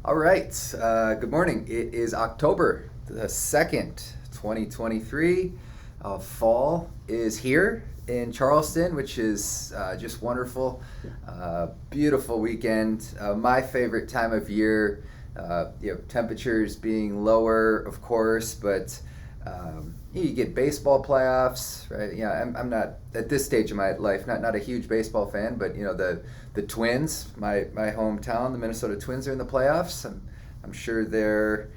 All right. Good morning. It is October the 2nd, 2023. Fall is here in Charleston, which is just wonderful. Beautiful weekend. My favorite time of year. Temperatures being lower, of course, but you get baseball playoffs, right? I'm not at this stage of my life not a huge baseball fan, but the Twins, my hometown, the Minnesota Twins are in the playoffs. I'm sure their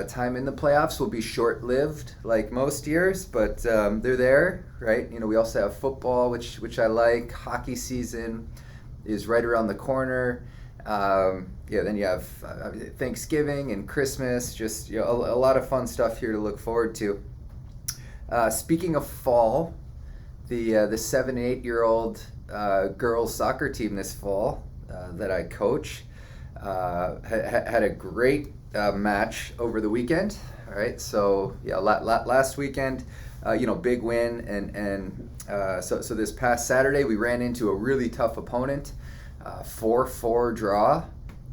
time in the playoffs will be short-lived, like most years, but they're there, right? We also have football, which I like. Hockey season is right around the corner. Then you have Thanksgiving and Christmas, just a lot of fun stuff here to look forward to. Speaking of fall, the 7 and 8-year-old girls soccer team this fall that I coach had a great match over the weekend. All right, so last weekend, big win, and so this past Saturday we ran into a really tough opponent. 4-4 draw.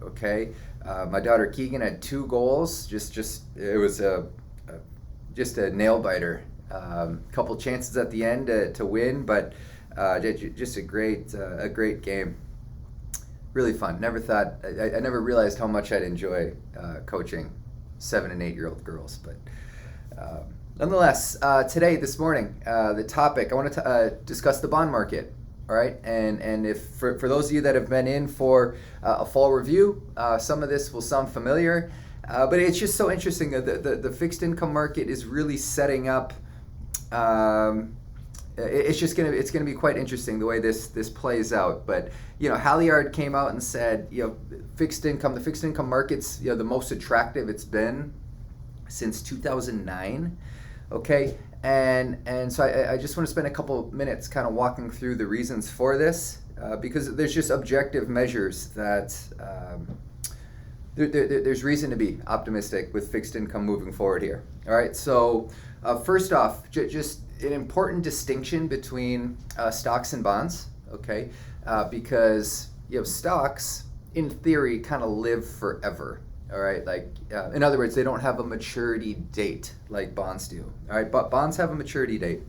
Okay, my daughter Keegan had 2 goals. It was just a nail biter. Couple chances at the end to win, but just a great game. Really fun. Never thought I never realized how much I'd enjoy coaching 7 and 8-year-old girls, but nonetheless, this morning, the topic I want to discuss the bond market. All right, and if for those of you that have been in for a fall review, some of this will sound familiar, but it's just so interesting that the fixed income market is really setting up. It's gonna be quite interesting the way this plays out. But Halyard came out and said the fixed income market's the most attractive it's been since 2009. Okay. And so I just want to spend a couple minutes kind of walking through the reasons for this, because there's just objective measures that there's reason to be optimistic with fixed income moving forward here. All right, so first off, just an important distinction between stocks and bonds, okay, because stocks, in theory, kind of live forever. All right, in other words, they don't have a maturity date like bonds do. All right, but bonds have a maturity date.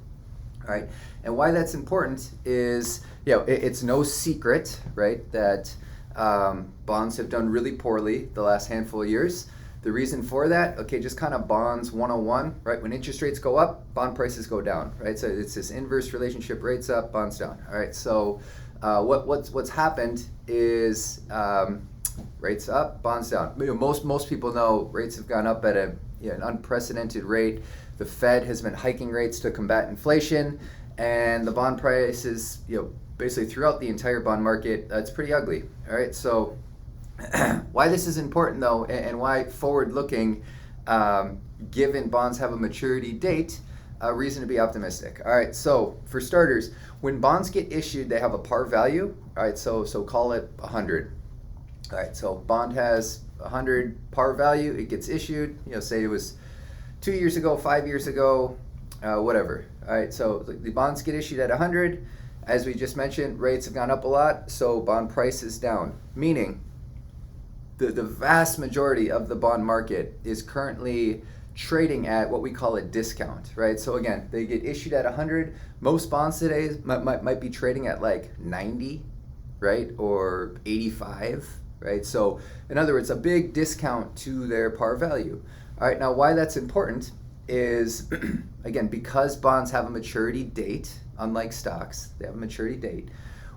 All right, and why that's important is, it's no secret, right, that bonds have done really poorly the last handful of years. The reason for that, okay, just kind of bonds 101, right? When interest rates go up, bond prices go down, right? So it's this inverse relationship: rates up, bonds down. All right, so what's happened is rates up, bonds down. Most people know rates have gone up at an unprecedented rate. The Fed has been hiking rates to combat inflation, and the bond prices, basically throughout the entire bond market, it's pretty ugly. All right, so why this is important though, and why forward-looking, given bonds have a maturity date, reason to be optimistic. All right, so for starters, when bonds get issued, they have a par value. All right, so call it 100. All right, so bond has 100 par value. It gets issued, say it was 2 years ago, 5 years ago, whatever. All right, so the bonds get issued at 100. As we just mentioned, rates have gone up a lot, so bond price is down, meaning the vast majority of the bond market is currently trading at what we call a discount, right? So again, they get issued at 100. Most bonds today might be trading at like 90, right, or 85. Right? So in other words, a big discount to their par value. All right, now why that's important is, again, because bonds have a maturity date, unlike stocks, they have a maturity date.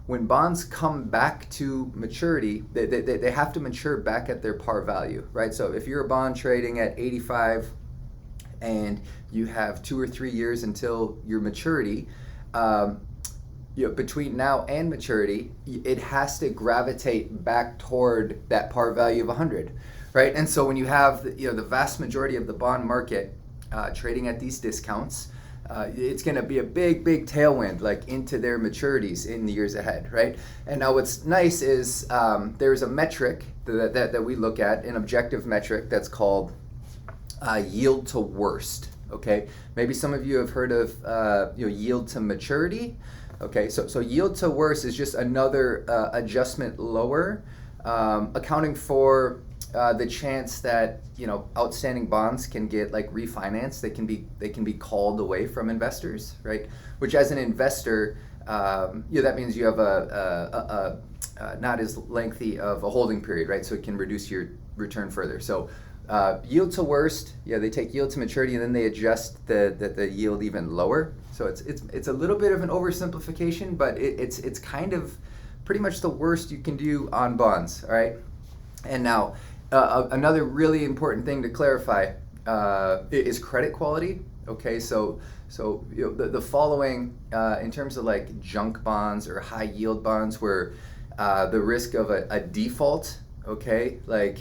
When bonds come back to maturity, they have to mature back at their par value, right? So if you're a bond trading at 85 and you have 2 or 3 years until your maturity, between now and maturity, it has to gravitate back toward that par value of 100, right? And so when you have the vast majority of the bond market trading at these discounts, it's going to be a big tailwind into their maturities in the years ahead, right? And now what's nice is there's a metric that we look at, an objective metric that's called yield to worst. Okay, maybe some of you have heard of yield to maturity. Okay, so yield to worst is just another adjustment lower, accounting for the chance that outstanding bonds can get like refinanced. They can be called away from investors, right? Which as an investor, that means you have a not as lengthy of a holding period, right? So it can reduce your return further. So yield to worst, they take yield to maturity and then they adjust the yield even lower. So it's a little bit of an oversimplification, but it's kind of pretty much the worst you can do on bonds, all right? And now another really important thing to clarify is credit quality. Okay, so the following in terms of like junk bonds or high yield bonds, where the risk of a default, okay, like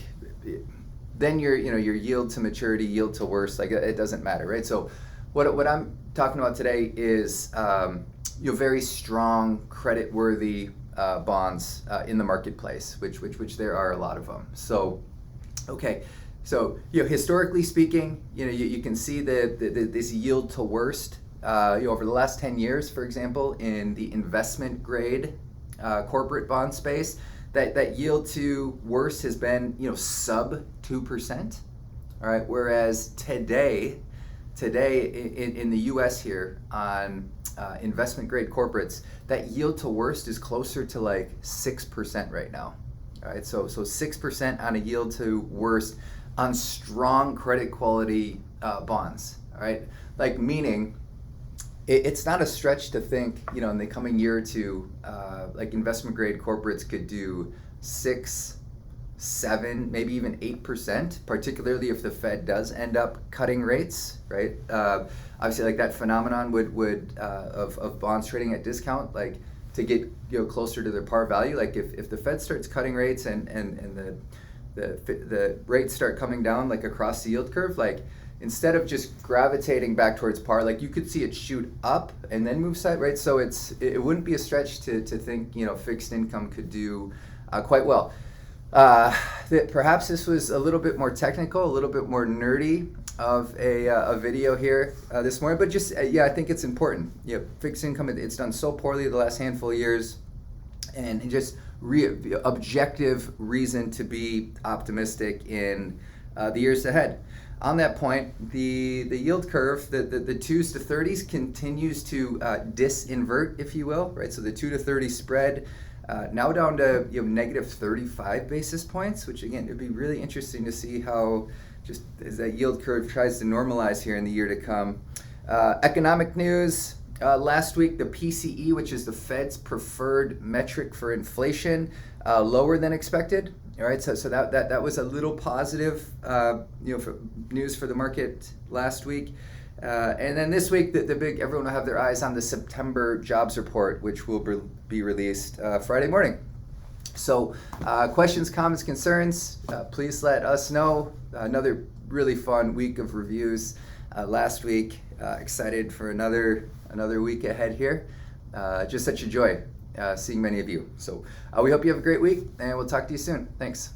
then your yield to maturity, yield to worst, like it doesn't matter, right? So what I'm talking about today is very strong credit worthy bonds in the marketplace, which there are a lot of them. So okay. So historically speaking, you can see this yield to worst over the last 10 years, for example, in the investment grade corporate bond space, that yield to worst has been sub 2%. All right, whereas today in the U.S. here on investment grade corporates, that yield to worst is closer to like 6% right now. All right, so 6% on a yield to worst on strong credit quality bonds, all right? Like meaning, it's not a stretch to think, in the coming year or two, like investment grade corporates could do 6, 7, maybe even 8%, particularly if the Fed does end up cutting rates, right? Obviously, like that phenomenon would of bonds trading at discount, like to get closer to their par value. Like if the Fed starts cutting rates and the rates start coming down like across the yield curve, like instead of just gravitating back towards par, like you could see it shoot up and then move side, right? So it wouldn't be a stretch to think fixed income could do quite well. Perhaps this was a little bit more technical, a little bit more nerdy of a video here this morning, but just I think it's important. Fixed income, it's done so poorly the last handful of years, and just objective reason to be optimistic in the years ahead. On that point, the yield curve, the 2s to 30s continues to disinvert, if you will, right? So the 2 to 30 spread now down to negative 35 basis points, which again, it'd be really interesting to see how just as that yield curve tries to normalize here in the year to come. Economic news. Last week, the PCE, which is the Fed's preferred metric for inflation, lower than expected. All right, so that was a little positive, for news for the market last week. And then this week, the big, everyone will have their eyes on the September jobs report, which will be released Friday morning. So questions, comments, concerns, please let us know. Another really fun week of reviews last week. Excited for another week ahead here. Just such a joy seeing many of you. So we hope you have a great week, and we'll talk to you soon. Thanks.